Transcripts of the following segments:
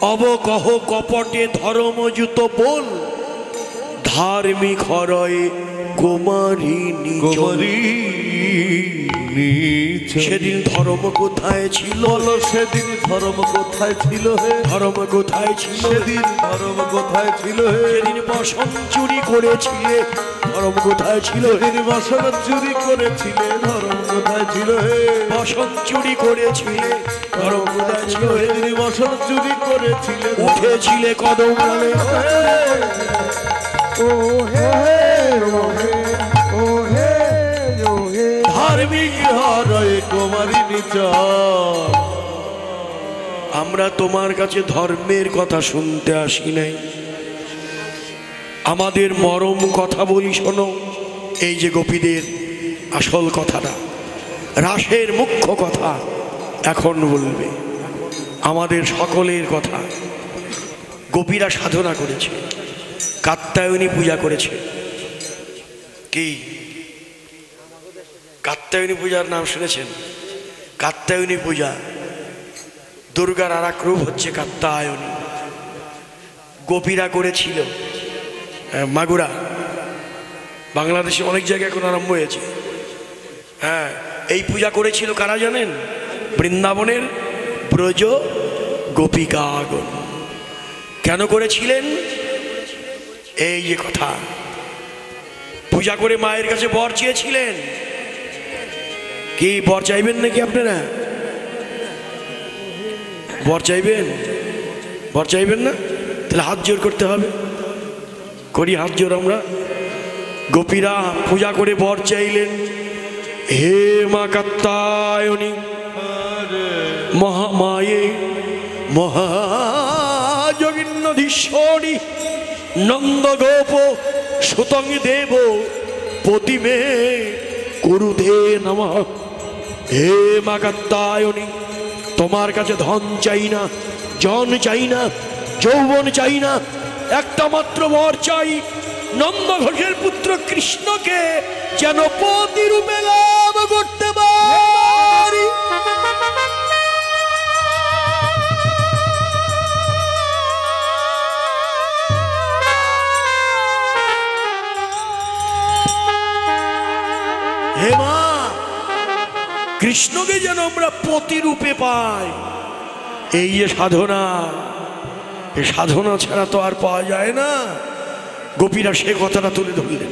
তব কহ কপটে ধর্মযুত বল, ধার্মিক হরয়ে কুমারিনী। সেদিন ধর্ম কোথায় ছিল? সেদিন ধর্ম কোথায় ছিল হে? ধর্ম কোথায় ছিল? সেদিন ধর্ম কোথায় ছিল হে? সেদিন বসন চুরি করেছিলে, ধর্ম কোথায় ছিল? সেদিন বসন চুরি করেছিলে, ধর্ম কোথায় ছিল হে? বসন চুরি করেছিলে, ধর্ম কোথায় ছিল? সেদিন বসন চুরি করেছিলে, উঠেছিলে কদম ডালে। ও হে ও হে ও হে ও হে ধার্মিক হরয়ে কুমারিনী চল। আমরা তোমার কাছে ধর্মের কথা শুনতে আসি নাই, আমাদের মরম কথা বলি শোনো। এই যে গোপীদের আসল কথাটা, রাসের মুখ্য কথা এখন বলবে, আমাদের সকলের কথা। গোপীরা সাধনা করেছে, কাত্যায়নী পূজা করেছে। কি কাত্যায়নী পূজার নাম শুনেছেন? কাত্যায়নী পূজা, দুর্গার আর এক রূপ হচ্ছে কাত্যায়নী। গোপীরা করেছিল মাগুরা, বাংলাদেশে অনেক জায়গায় এখন আরম্ভ হয়েছে। হ্যাঁ, এই পূজা করেছিল কারা জানেন? বৃন্দাবনের ব্রজ গোপিকাগণ। কেন করেছিলেন? এই যে কথা, পূজা করে মায়ের কাছে বর চেয়েছিলেন। কি বর চাইবেন নাকি আপনারা? বর চাইবেন? বর চাইবেন না? তাহলে হাত জোর করতে হবে। করি হাত জোর আমরা। গোপীরা পূজা করে বর চাইলেন, হে মা কাত্যায়নী মহামায়ে মহাযোগিন্নধীশ্বরী নন্দগোপ সুতং দেব প্রতিমে কুরুধে নমঃ। হে মা কাত্যায়নী, তোমার কাছে ধন চাই না, জন চাই না, যৌবন চাই না, একটা মাত্র বর চাই, নন্দ ঘোষের পুত্র কৃষ্ণকে যেন পতি রূপে লাভ করতে পারি। হে মা, কৃষ্ণকে যেন আমরা পতি রূপে পাই। এই যে সাধনা, এই সাধনা ছাড়া তো আর পাওয়া যায় না। গোপীরা সে কথাটা তুলে ধরলেন,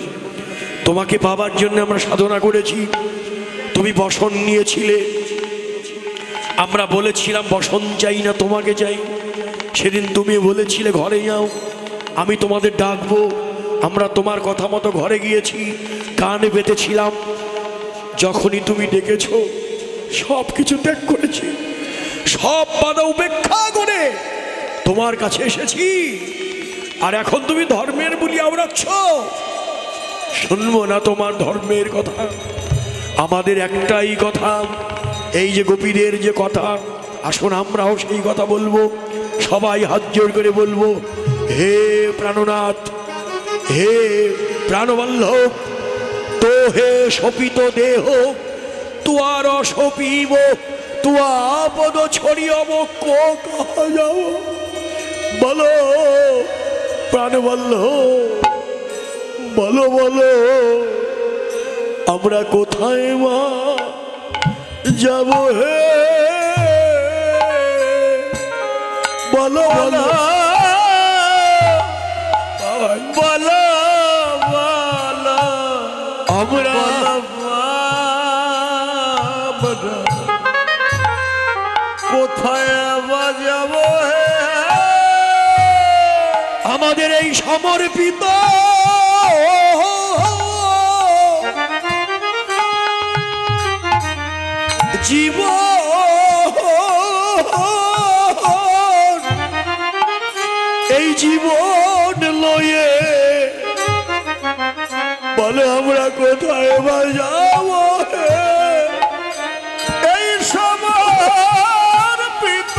তোমাকে পাবার জন্য আমরা সাধনা করেছি। তুমি বসন নিয়েছিলে, আমরা বলেছিলাম বসন চাই না, তোমাকে চাই। সেদিন তুমি বলেছিলে ঘরে যাও, আমি তোমাদের ডাকবো। আমরা তোমার কথা মতো ঘরে গিয়েছি, কানে পেতেছিলাম। যখনই তুমি ডেকেছো সব কিছু ত্যাগ করেছি, সব বাধা উপেক্ষা করে তোমার কাছে এসেছি। আর এখন তুমি ধর্মের বুলি আওড়াচ্ছ, শুনবো না তোমার ধর্মের কথা। আমাদের একটাই কথা, এই যে গোপীদের যে কথা, আসুন আমরাও সেই কথা বলবো। সবাই হাত জোড় করে বলবো, হে প্রাণনাথ, হে প্রাণবল্লভ, তো হে শোপিত দেহ তুয়ার শোপিব, তুয়া পদ ছড়িয়াব কো কাহা যাও। বলো প্রাণবল্লভ, বলো বলো, আমরা কোথায় মা যাব হে? বলো বলো বলো বলো, আমরা কোথায় যাব হে? আমাদের এই সমর্পিত জীবন, এই জীবন লয়ে বলে আমরা কোথায় যাব হে? এই সমর্পিত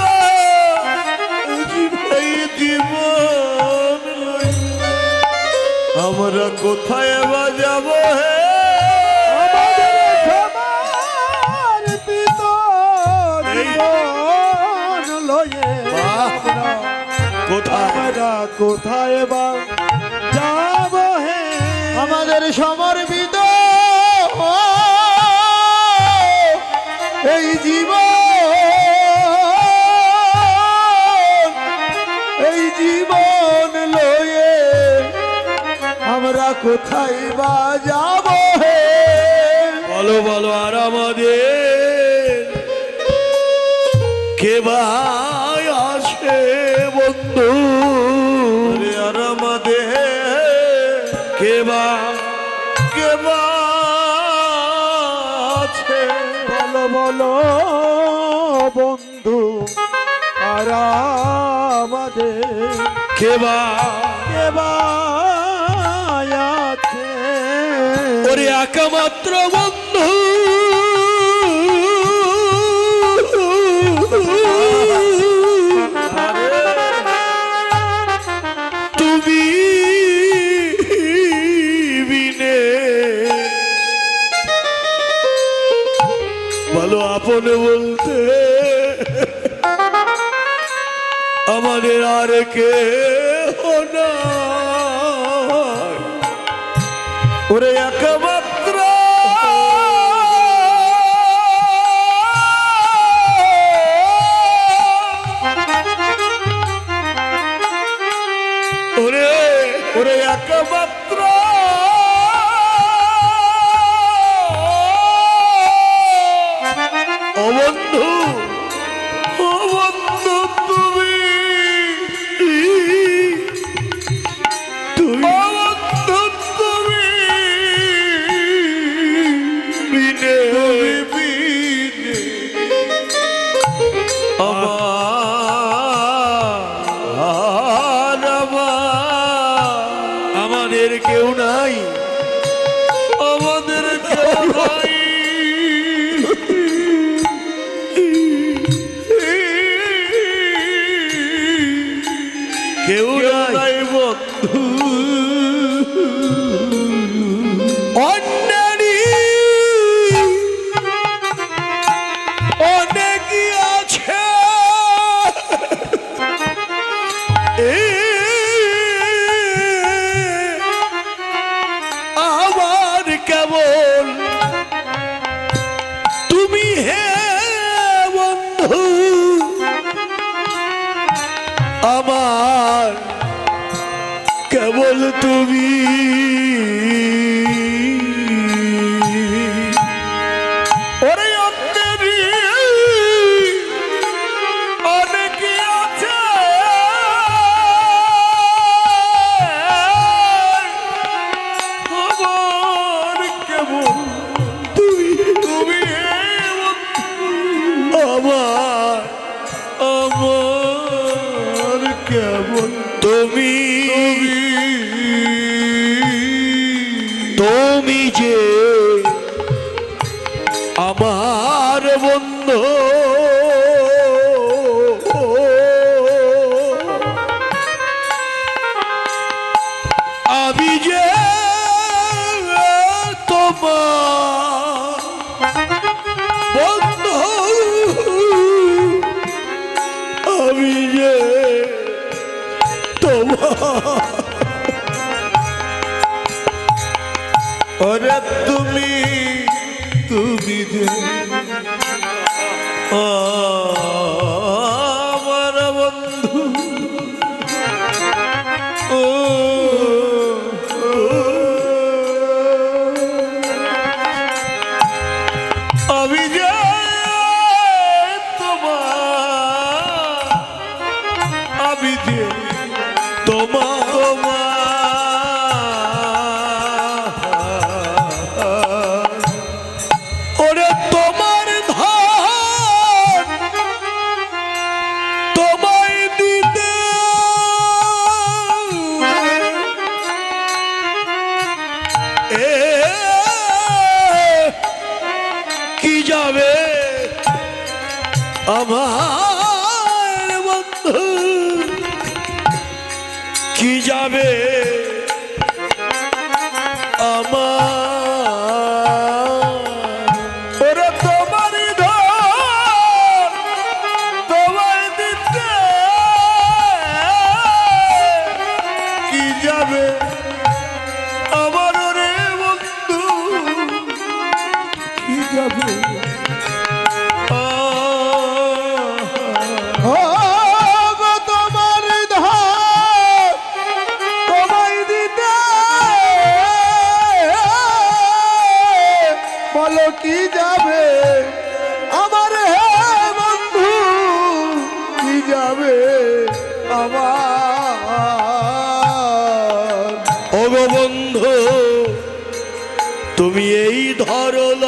এই জীবন লয়ে আমরা কোথায় যাব হে? কোথায়? আমরা কোথায় বা যাব হে আমাদের সমর্পিত এই জীবন লয়ে আমরা কোথায় বা যাব হে বলো বলো আর আমাদের কে ভাই আসে বন্ধু আর আমাদের কে বা আছে বলো বলো বন্ধু আর আমাদের কে বা আছে ওরে একমাত্র বন্ধু তুমি বিনে ভালো আপন বলতে আমাদের আর কে না ওরে একমাত্র ওরে ওরে একমাত্র অবন্ধু বন্ধু তুমি তুমি বন্ধু তুমি বিনে বিনে আমাদের কেউ নাই আমাদের কেউ নাই কেউ নাই নাই বন্ধু অন্যানি অনেকই আছে আমার কেবল তুমি হে বন্ধু আমার কেবল তুমি ওরে অন্যেরই অনেকে আছে আমার কেবল তুমি তুমি আমার আমার কেবল তুমি তুমি যে আমার বন্ধু আমি যে তোমার বন্ধু আমি যে তোমার ওরে তুমি যে আমার বন্ধু ও আমি যে তোমার আমি যে তোমার ওরে তোমার ধন তোমায় দিতে এ কি যাবে আমার বন্ধু কি যাবে আমার ওরে তোমারই ধন তোমায় দিতে আমার ওগো বন্ধু তুমি এই ধরল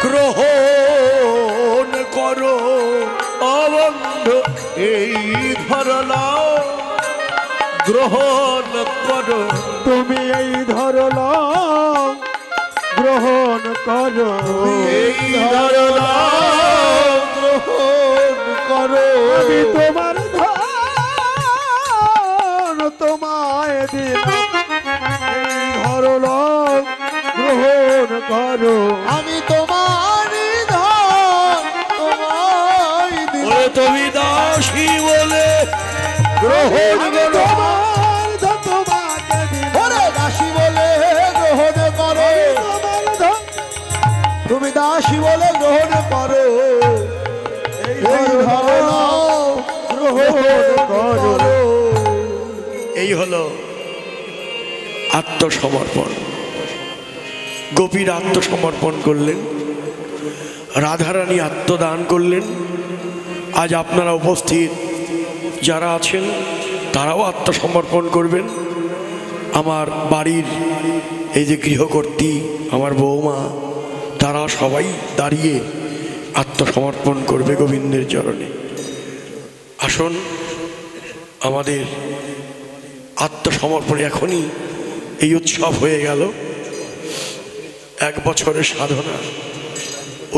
গ্রহণ করো অবন্ধু এই ধরলা গ্রহণ করো তুমি এই ধরল গ্রহণ করো এই ধরলা গ্রহণ করো আমি তোমার ধন তোমায় দিলাম এই ধরল গ্রহণ করো আমি তোমার ধন তোমায় দিলাম ওরে তুমি দাসী বলে গ্রহণ আমি করো তোমার ধন তোমাকে দিলাম ওরে দাসী বলে গ্রহণ করো তোমার ধন তুমি দাসী বলে গ্রহণ করো এই ধরলা গ্রহণ করো এই হলো আত্মসমর্পণ। গোপীরা আত্মসমর্পণ করলেন, রাধারানী আত্মদান করলেন। আজ আপনারা উপস্থিত যারা আছেন তারাও আত্মসমর্পণ করবেন। আমার বাড়ির এই যে গৃহকর্ত্রী, আমার বৌমা, তারা সবাই দাঁড়িয়ে আত্মসমর্পণ করবে গোবিন্দের চরণে। আসুন, আমাদের আত্মসমর্পণ এখনই এই উৎসব হয়ে গেল, 1 বছরের সাধনা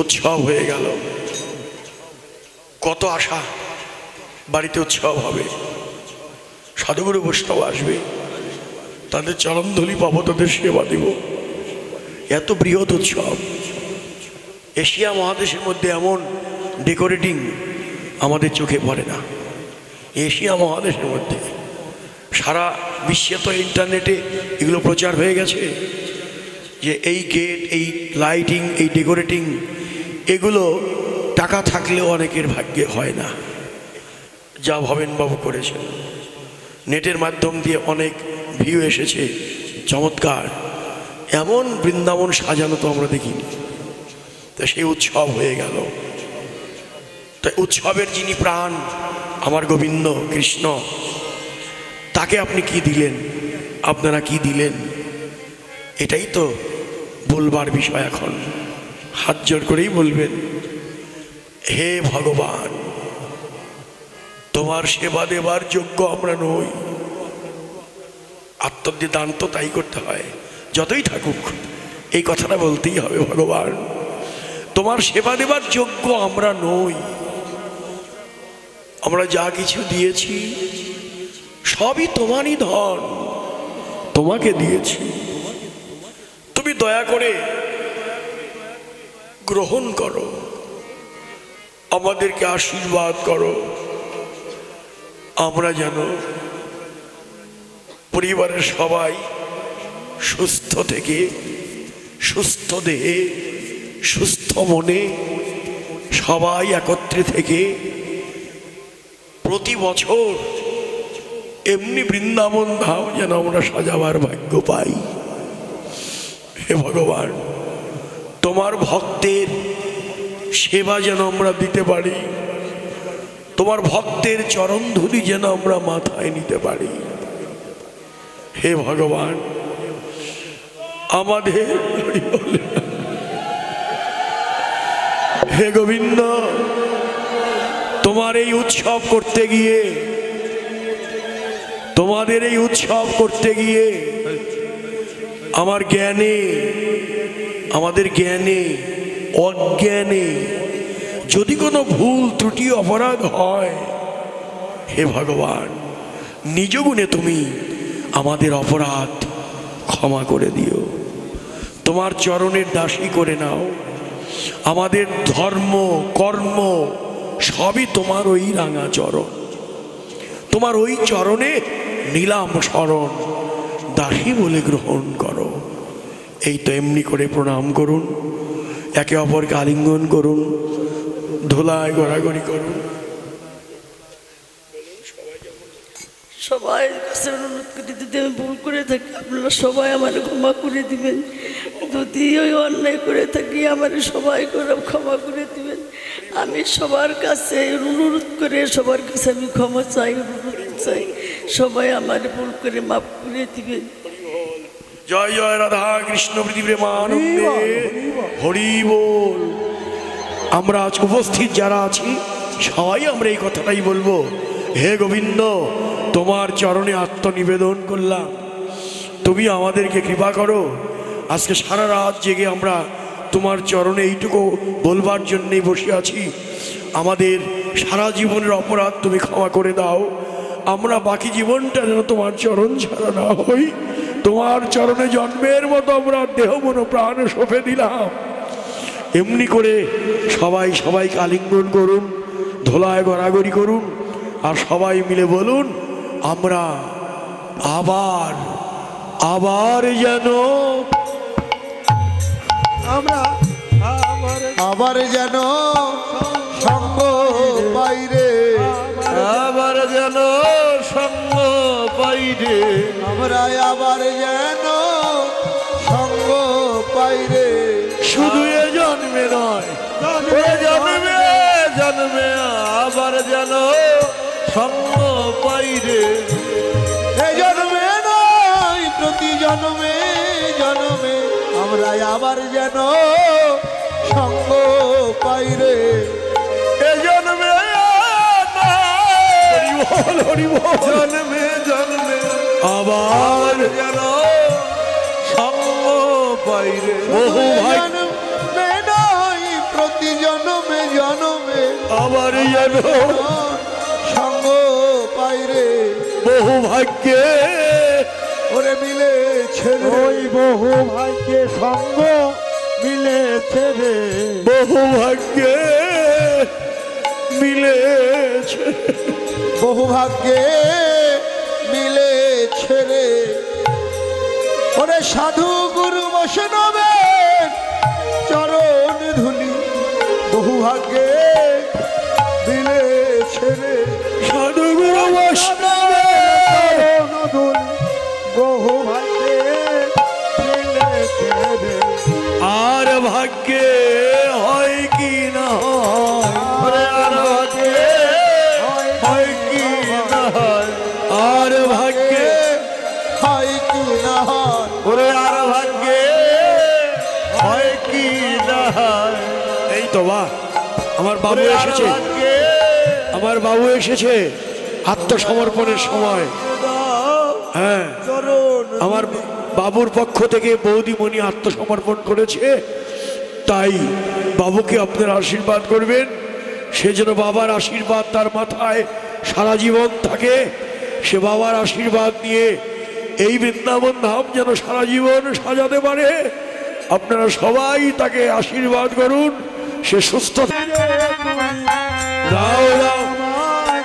উৎসব হয়ে গেল। কত আশা বাড়িতে উৎসব হবে, সাধুগুরু বৈষ্ণব আসবে, তাদের চরণধূলি পাবো, তাদের সেবা দিব। এত বৃহৎ উৎসব, এশিয়া মহাদেশের মধ্যে এমন ডেকোরেটিং আমাদের চোখে পড়ে না। এশিয়া মহাদেশের মধ্যে, সারা বিশ্বে তো ইন্টারনেটে এগুলো প্রচার হয়ে গেছে যে এই গেট, এই লাইটিং, এই ডেকোরেটিং, এগুলো টাকা থাকলেও অনেকের ভাগ্যে হয় না। যা ভবেনবাবু করেছেন, নেটের মাধ্যম দিয়ে অনেক ভিউ এসেছে, চমৎকার। এমন বৃন্দাবন সাজানো তো আমরা দেখিনি। তো সেই উৎসব হয়ে গেল। তাই উৎসবের যিনি প্রাণ, আমার গোবিন্দ কৃষ্ণ, তাকে আপনি কি দিলেন, আপনারা কি দিলেন, এটাই তো বলবার বিষয়। এখন হাত জোর করেই বলবেন, হে ভগবান, তোমার সেবা দেবার যোগ্য আমরা নই। আত্মদ্যে দান তো তাই করতে হয়, যতই থাকুক এই কথাটা বলতেই হবে। ভগবান, তোমার সেবা দেবার যোগ্য আমরা নই। আমরা যা কিছু দিয়েছি সবই তোমারই ধন, তোমাকে দিয়েছি। তুমি দয়া করে গ্রহণ করো, আমাদেরকে আশীর্বাদ করো। আমরা যেন পরিবারের সবাই সুস্থ থেকে, সুস্থ দেহে, সুস্থ মনে সবাই একত্রে থেকে প্রতি বছর এমনি বৃন্দাবন ধাম যেন আমরা সাজাবার ভাগ্য পাই। হে ভগবান, তোমার ভক্তের সেবা যেন আমরা দিতে পারি, তোমার ভক্তের চরণধূলি যেন আমরা মাথায় নিতে পারি। হে ভগবান, আমাদের হে গোবিন্দ, তোমার এই উৎসব করতে গিয়ে, তোমাদের এই উৎসব করতে গিয়ে আমার জ্ঞানে, আমাদের জ্ঞানে অজ্ঞানে যদি কোনো ভুল ত্রুটি অপরাধ হয়, হে ভগবান, নিজ গুণে তুমি আমাদের অপরাধ ক্ষমা করে দিও। তোমার চরণের দাসী করে নাও। আমাদের ধর্ম কর্ম সবই তোমার ওই রাঙা চরণ, তোমার ওই চরণে নিলাম শরণ, দাসী বলে গ্রহণ করো। এই তো এমনি করে প্রণাম করুন, একে অপরকে আলিঙ্গন করুন, ধুলায় গড়াগড়ি করুন। সবাই কাছে অনুরোধ করে, যদি আমি ভুল করে থাকি আপনারা সবাই আমার ক্ষমা করে দিবেন। যদি ওই অন্যায় করে থাকি আমার সবাই করে ক্ষমা করে দিবেন। আমি সবার কাছে অনুরোধ করে সবার কাছে আমি ক্ষমা চাই, অনুরোধ চাই, সবাই আমার ভুল করে মাফ করে দিবেন। জয় জয় রাধা কৃষ্ণ প্রীতি প্রেমানন্দে হরি বল। আমরা আজ উপস্থিত যারা আছি সবাই আমরা এই কথাটাই বলবো, হে গোবিন্দ, তোমার চরণে আত্মনিবেদন করলাম, তুমি আমাদেরকে কৃপা করো। আজকে সারা রাত জেগে আমরা তোমার চরণে এইটুকু বলবার জন্যেই বসে আছি, আমাদের সারা জীবনের অপরাধ তুমি ক্ষমা করে দাও। আমরা বাকি জীবনটা যেন তোমার চরণ ছাড়া না হই, তোমার চরণে জন্মের মতো আমরা দেহ মন প্রাণ সঁপে দিলাম। এমনি করে সবাই সবাইকে আলিঙ্গন করুন, ধোলায় গড়াগড়ি করুন, আর সবাই মিলে বলুন, আমরা আবার আবার যেন আমরা আবার আবার যেন সঙ্গ বাইরে, আবার যেন সঙ্গ বাইরে, আমরা আবার যেন সঙ্গ বাইরে। শুধু এ জন্মে নয়, এ জন্মে জন্মে আবার যেন সঙ্গ বাইরে, এ জন্মে নয় প্রতি জন্মে জন্মে আমরা আবার যেন সঙ্গ পাইরে। এ জন্মে হরি বল, হরি বল। জন্মে জন্মে আবার যেন সঙ্গ পাইরে, বহু ভাই জন্মে নয় প্রতি জন্মে জন্মে আবার যেন সঙ্গ পাইরে। বহু ভাগ্যে ওরে মিলেছে ওই বহু ভাগ্যে সঙ্গ মিলেছে রে, বহু ভাগ্যে মিলেছে, বহু ভাগ্যে মিলেছে রে। ওরে সাধু গুরু বৈষ্ণবের চরণ ধুলি বহু ভাগ্যে মিলেছে রে। সাধুগুরু বৈষ্ণবের নদুল বহু ভাগ্যে মিলেছে রে, আর ভাগ্যে হয় কি না হয়, ওরে আর ভাগ্যে হয় কি না হয়, আর ভাগ্যে হয় কি না হয়, ওরে আর ভাগ্যে হয় কি না হয়। এই তো বা আমার বাবু ওরে আর এসেছে, ভাগ্যে আমার বাবু এসেছে আত্মসমর্পণের সময়। হ্যাঁ, চরণ আমার বাবুর পক্ষ থেকে বৌদিমণি আত্মসমর্পণ করেছে, তাই বাবুকে আপনারা আশীর্বাদ করবেন, সে যেন বাবার আশীর্বাদ তার মাথায় সারা জীবন থাকে, সে বাবার আশীর্বাদ নিয়ে এই বৃন্দাবন ধাম যেন সারা জীবন সাজাতে পারে। আপনারা সবাই তাকে আশীর্বাদ করুন, সে সুস্থ থাকে। দাও দাও আমার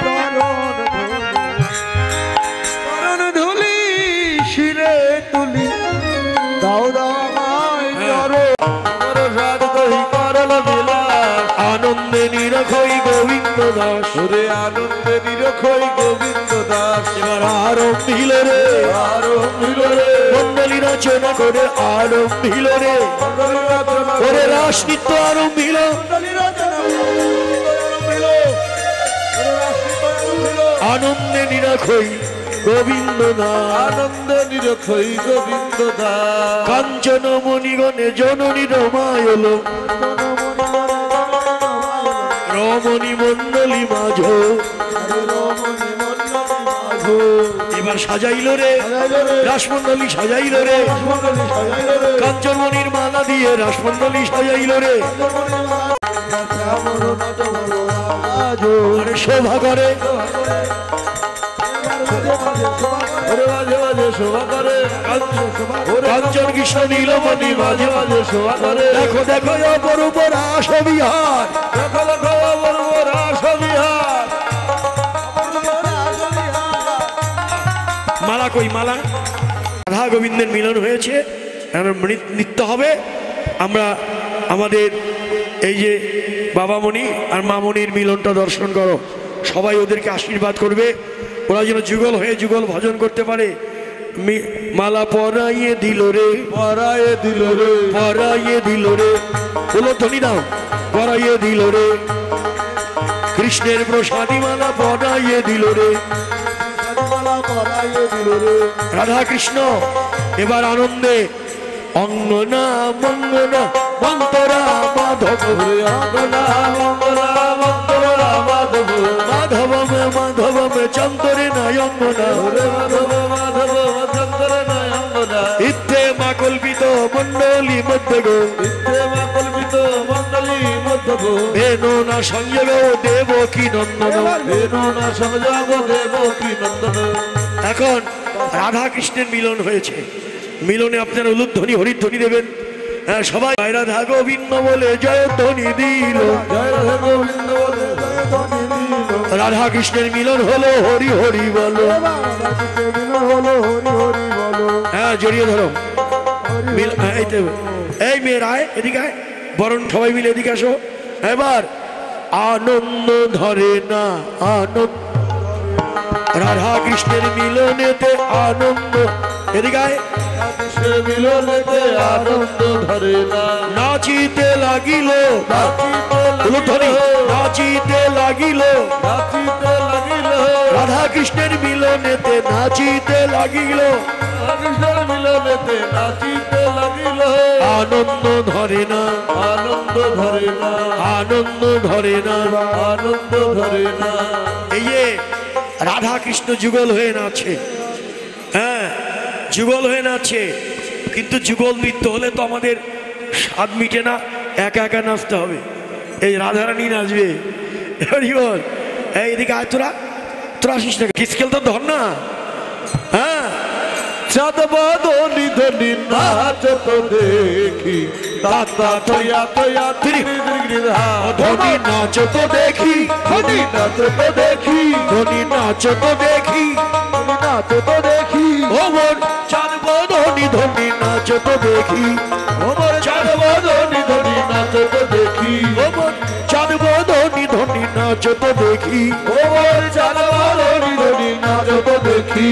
চরণ ধুলি, চরণ ধুলি শিরে তুলি, দাও দাও আমায় চরণ সাধ কহি করল বিলাস, আনন্দে নিরখই গোবিন্দ দাস, ওরে আনন্দে নিরখই গোবিন্দ দাস। এবার আরম্ভিল রে, আরম্ভিল রে মন্ডলী রচনা করে আরম্ভিল রে, ওরে রাস নৃত্য আরম্ভিল, আনন্দে নিরখই গোবিন্দ দাস, আনন্দ নিরখই গোবিন্দ দাস। কাঞ্চন মণিগণে জননী রমায়ল, রমণী মন্ডলী মাঝ, এবার সাজাইল রে রাসমন্ডলী সাজাইল রে, কাঞ্চনমণির মালা দিয়ে রাসমন্ডলী সাজাইল রে, আরে শোভা করে ওরে মাঝে মাঝে শোভা করে, কাঞ্চন কৃষ্ণ নীলমণি মাঝে মাঝে শোভা করে। দেখো দেখো অপরূপ রাস বিহার, দেখো দেখো বলবো রাস বিহার, মালা কই মালা, রাধা গোবিন্দের মিলন হয়েছে, এখন নৃত্য হবে। আমরা আমাদের এই যে বাবামণি আর মামনির মিলনটা দর্শন করো, সবাই ওদেরকে আশীর্বাদ করবে, ওরা যেন যুগল হয়ে যুগল ভজন করতে পারে। মালা পরাইয়ে দিল রে, পরায়ে দিল রে, পরাইয়ে দিল রে, বলো ধ্বনি দাও, পরাইয়ে দিল রে, কৃষ্ণের প্রসাদী মালা পরাইয়ে দিল রে। মালা পরাইয়ে দিল রে। রাধা কৃষ্ণ এবার আনন্দে অঙ্গনা মঙ্গনা মন্তরা মাধব রে, অঙ্গনা মঙ্গনা মন্তরা মাধব, মাধবম মাধবম চন্দরে নয়ঙ্গনা রে, মাধব মাধব চন্দরে নয়ঙ্গনা। ইত্যে মা কল্পিত মণ্ডলী মধ্য গো, ইত্যে মা কল্পিত মণ্ডলী মধ্য গো, বেনো না সংযোগ দেব কি নন্দন, বেনো না সংযোগ দেব কি নন্দন। এখন রাধা কৃষ্ণের মিলন হয়েছে, মিলনে আপনারা উলুধ্বনি হরিধ্বনি দেবেন। হ্যাঁ, সবাই জয় রাধা গোবিন্দ বলে জয় ধ্বনি দিল, জয় রাধা গোবিন্দ বলে জয় ধ্বনি দিল। রাধা কৃষ্ণের মিলন হলো হরি হরি বলো, মিলন হলো হরি হরি বলো। হ্যাঁ জড়িয়ে ধরো। এই মেয়ের আয় এদিকে আয়, বরণ সবাই মিলে এদিকে আসো। এবার আনন্দ ধরে না আনন্দ, রাধা কৃষ্ণের মিলনেতে আনন্দ, এদিকে আয়। মিলনেতে আনন্দ ধরে না, নাচিতে লাগিল উলুধ্বনি, নাচিতে লাগিল, নাচিতে লাগিল, রাধা কৃষ্ণের মিলনেতে নাচিতে লাগিল, কৃষ্ণের মিলনেতে নাচিতে লাগিল। আনন্দ ধরে না আনন্দ ধরে না, আনন্দ ধরে না আনন্দ ধরে না। এই যে রাধা কৃষ্ণ যুগল হয়ে নাচে, হ্যাঁ যুগল হয়ে নাচে, কিন্তু যুগল নৃত্য হলে তো আমাদের স্বাদ মিটে না, একা একা নাচতে হবে। এই রাধারানী নাচবে, বল এইদিকে আয়, তোরা তোরা আসিস না, কিস খেলতে ধর না। হ্যাঁ চাঁদ বাদনি ধনি নাচ তো দেখি, দাতা তয়া তয়া ধনি নাচ তো দেখি, ধনি নাচ তো দেখি, ধনি নাচ তো দেখি, ধনি নাচ তো দেখি। ও মোর চাঁদ বাদনি ধনি নাচ তো দেখি, ও মোর চাঁদ বাদনি ধনি নাচ তো দেখি, ও মোর চাঁদ বাদনি ধনি নাচ তো দেখি, ও মোর চাঁদ বাদনি ধনি নাচ তো দেখি।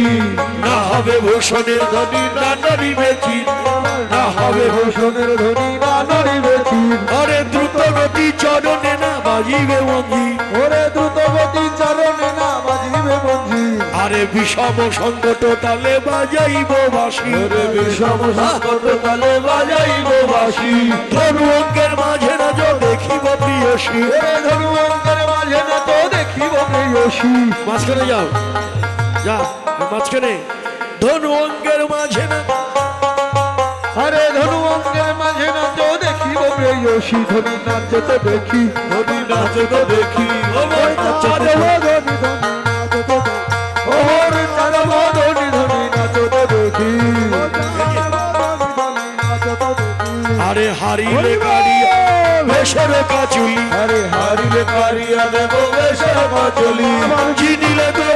না হবে ভূষণের ধনি না নড়িবে চির, না হবে ভূষণের ধনি না নড়িবে চির। আরে দ্রুত গতি চরণে না বাজিবে মঞ্জি, ওরে দ্রুত গতি চরণে না বাজিবে মঞ্জি। আরে বিষম সংকট তালে বাজাইব বাঁশি, ওরে বিষম সংকট তালে বাজাইব বাঁশি। ধনু অঙ্কের মাঝে না যো দেখিব প্রিয়সী, ওরে ধনু অঙ্কের মাঝে না তো দেখিব প্রিয়সী। মাঝখানে যাও, যা মাঝখানে। ধনু অঙ্কের মাঝে না, আরে ধনু অঙ্কের মাঝে না তো দেখিব প্রেয়সী, ধনি নাচ তো দেখি, ধনি নাচ তো দেখি। ওর চাঁদ ধনি ধনি নাচ তো দেখি, ওর চাঁদ ধনি ধনি নাচ তো দেখি। আরে হারিলে কারিয়া বেশের কাচুলি, আরে হারিলে কারিয়া দেব বেশের কাচুলি। চিনিলে তো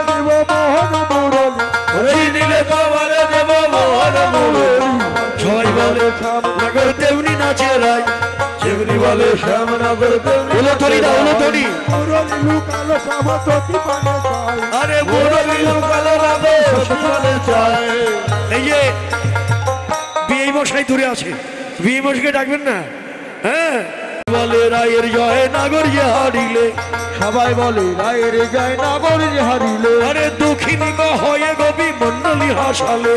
দেব মোহন মুরলি, চিনিলে তো বলে দেব মোহন মুরলি। সবাই বলে শ্যামনগর তেমনি নাচে রাই, যেমনি বলে শ্যামনগর তেমনি। উলুধ্বনি দাও উলুধ্বনি। মুরলি লুকালো শ্যাম সতী পানে চাই, আরে মুরলি লুকালো রাধে সতী পানে চাই। এই যে বিয়ে মশাই দূরে আছে, বিয়ে মশাইকে ডাকবেন না। হ্যাঁ বলে রায়ের জয় নাগর যে হারিলে, সবাই বলে রায়ের জয় নাগর যে হারিলে। আরে দুঃখিনী হয়ে গোপী মন্ডলী হাসালে,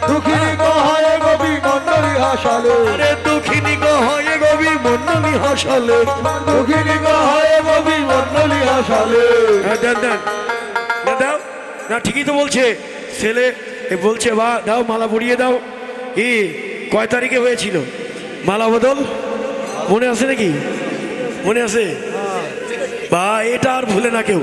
দুঃখিনী কহায় গোপী মন্ডলী হাসালে, আরে দুঃখিনী হয়ে গোপী মন্ডলী হাসালে, দুঃখিনী কহায় গোপী মন্ডলী হাসালে। দেন দেন না, দাও না, ঠিকই তো বলছে ছেলে, বলছে বা দাও মালা পরিয়ে দাও। কি কয় তারিখে হয়েছিল মালা বদল, মনে আছে নাকি? মনে আছে? বা এটা আর ভুলে না কেউ,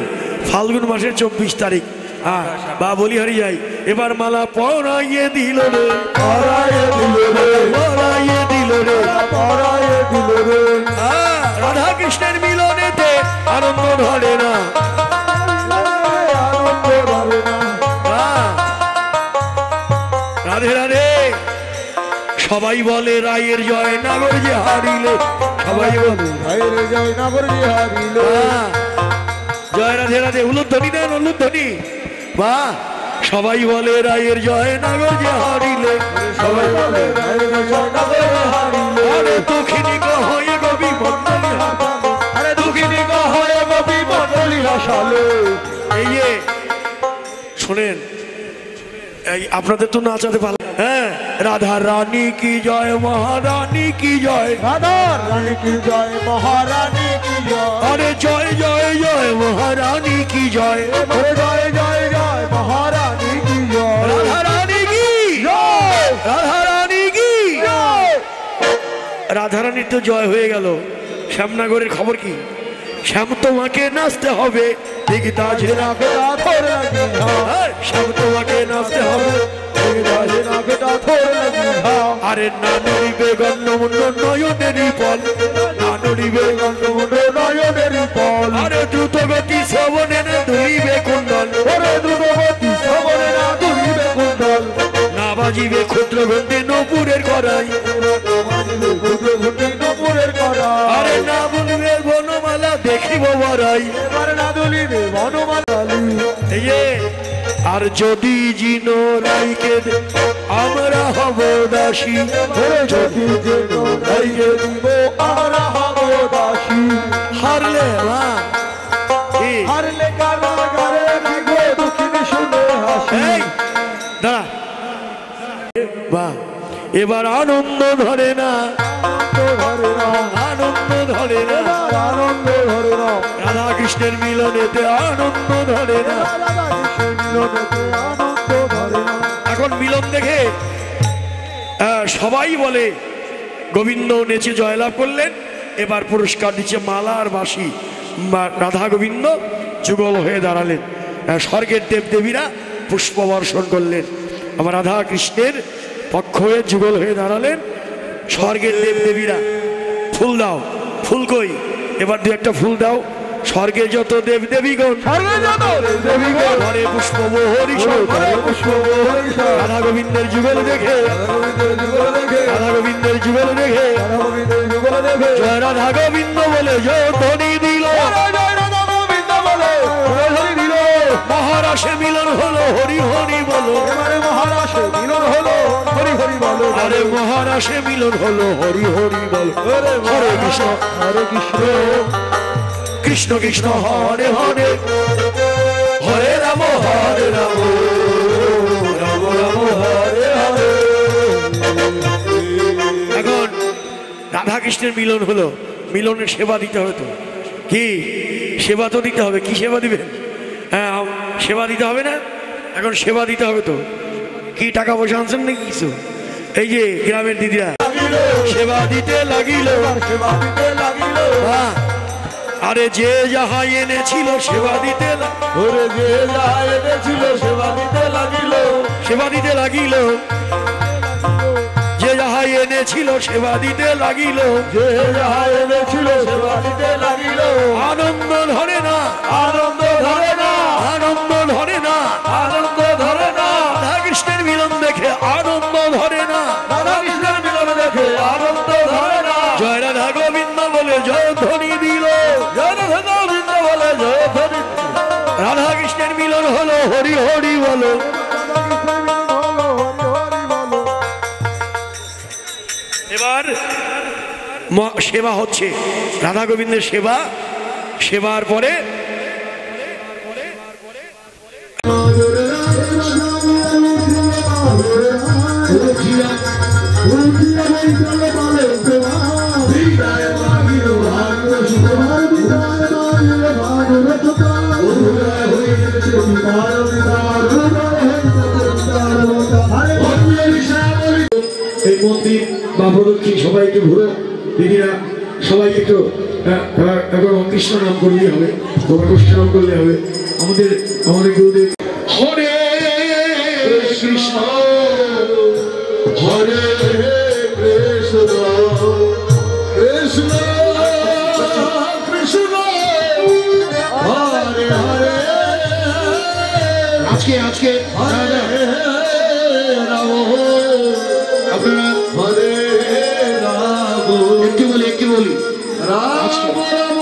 ফাল্গুন মাসের 24 তারিখ। হ্যাঁ বা বলি হারি যাই। এবার মালা পরাইয়ে দিল রে, পরাইয়ে দিল রে, পরাইয়ে দিল রে, পরাইয়ে দিল রে। রাধা কৃষ্ণের মিলনেতে আনন্দ ধরে না, আনন্দ ধরে না। রাধে রাধে। সবাই বলে রায়ের জয় নাগর যে হারিলে, সবাই বলে রায়ের জয় নাগর যে হারিলে। জয় রাধে রাধে। উলুধ্বনি দেন উলুধ্বনি। বা সবাই বলে রায়ের জয় নাগর যে হারিলে, সবাই বলে রায়ের জয় নাগর যে হারিলে। আরে দুঃখিনী হয়ে গোপী মন্ডলী হাসালে, হাসালে। এই যে শোনেন, এই আপনাদের তো নাচাতে ভালো। হ্যাঁ, রাধা রানী কি জয়, মহারানী কি জয়, রাধা রানী কি জয়, মহারানী কি জয়, আরে জয় জয় জয় মহারানী কি জয়, ওরে জয় জয় জয় মহারানী কি জয়, রাধা রানী কি জয়, রাধা রানী কি জয়। রাধা রানীর তো জয় হয়ে গেল। শ্যামনগরের খবর কি? শ্যাম তোমাকে নাচতে হবে, দিগদাজে রাখে রাধর লাগি হ্যাঁ, শ্যাম তোমাকে নাচতে হবে, রাধে রাধে রাধর লাগি হ্যাঁ, আরে না নড়িবে গণ্যমুণ্ড নয়নেরই পল, না নড়িবে গন্ধমুণ্ড নয়নেরই পল, আরে দ্রুত গতি শ্রবণে না দুলিবে কুণ্ডল, ওরে দ্রুতগতি শ্রবণে না দুলিবে কুণ্ডল, না বাজিবে ক্ষুদ্র ঘন্টি নপুরের করাই, ঘুরে ঘুরে নপুরের করা, আরে না বলবে বনমালা দেখিব বড়াই। এবার না দুলিবে বনমালী, এই যে, আর যদি জিনো রাইকে আমরা হব দাসী, ওরে যদি যে রাইকে দিব আমরা হব দাসী, হারলে মা কি? হারলে কারাগারে রাখবো দক্ষিণ শুনে হাসি, এই দাঁড়া বাহ, এবার আনন্দ ধরে না, ধরে না আনন্দ ধরে না, এবার আনন্দ ধরে না, রাধা কৃষ্ণের মিলনেতে আনন্দ ধরে না। রাধা কৃষ্ণের মিলনেতে আনন্দ ধরে না, এখন মিলন দেখে সবাই বলে গোবিন্দ নেচে জয়লাভ করলেন, এবার পুরস্কার দিচ্ছে মালা আর বাঁশি। রাধা গোবিন্দ যুগল হয়ে দাঁড়ালেন, স্বর্গের দেবদেবীরা পুষ্প বর্ষণ করলেন, আমার রাধা কৃষ্ণের পক্ষ হয়ে যুগল হয়ে দাঁড়ালেন স্বর্গের দেবদেবীরা। ফুল দাও, ফুল কই? এবার দু একটা ফুল দাও। স্বর্গে যত দেবদেবীগণ, স্বর্গে যত দেবীগণ, ঘরে পুষ্প বহরি ঘরে পুষ্প বহরি সব, রাধা গোবিন্দের যুগল দেখে, রাধা গোবিন্দের যুগল দেখে, রাধা গোবিন্দের যুগল দেখে রাধা গোবিন্দের যুগল দেখে, জয় রাধা গোবিন্দ বলে জয় ধ্বনি দিল, জয় জয় রাধা গোবিন্দ বলে জয় ধ্বনি দিল, মহারাসে মিলন হলো হরি হরি বলো, এবারে মহারাষ্ট্রে মিলন হলো হরি হরি বলো, আরে মহারাসে মিলন হলো হরি হরি বলো। হরে কৃষ্ণ হরে কৃষ্ণ, কৃষ্ণ কৃষ্ণ হরে হরে, হরে রাম হরে রাম, রাম রাম হরে হরে। এখন রাধা কৃষ্ণের মিলন হলো, মিলনের সেবা দিতে হবে তো, কি সেবা তো দিতে হবে। কি সেবা দিবেন? হ্যাঁ, সেবা দিতে হবে না? এখন সেবা দিতে হবে তো। কি টাকা পয়সা আনছেন নাকি কিছু? এই যে গ্রামের দিদিরা সেবা দিতে লাগিল, সেবা দিতে লাগিল, হ্যাঁ, আরে যে যাহা এনেছিল সেবা দিতে ওরে যে যাহা এনেছিল সেবা দিতে লাগিল, সেবা দিতে লাগিল, যে যাহা এনেছিল সেবা দিতে লাগিল, যে যাহা এনেছিল সেবা দিতে লাগিল, আনন্দ ধরে না, আনন্দ ধরে না, আনন্দ ধরে না, আনন্দ ধরে না, রাধা কৃষ্ণের মিলন দেখে আনন্দ ধরে না, রাধা কৃষ্ণের মিলন দেখে আনন্দ ধরে না, জয় রাধা গোবিন্দ বলে জয় ধ্বনি দিল, জয় রাধা গোবিন্দ বলে জয় ধ্বনি, রাধা কৃষ্ণের মিলন হলো হরি হরি বলো। রাধা কৃষ্ণের মিলন হলো হরি হরি বলো, এবার সেবা হচ্ছে, রাধা গোবিন্দের সেবা, সেবার পরে এই মন্দির বা প্রদক্ষিণ সবাইকে ঘুরো, দিদিরা সবাই একটু এখন কৃষ্ণ নাম করলে হবে, তোমার কৃষ্ণ নাম করলে হবে। আমাদের গুরুদেব হরে কৃষ্ণ হরে কৃষ্ণ কৃষ্ণ কৃষ্ণ হরে হরে, আজকে রাম আপনারা হরে রাম, একটু বলি রাম রাম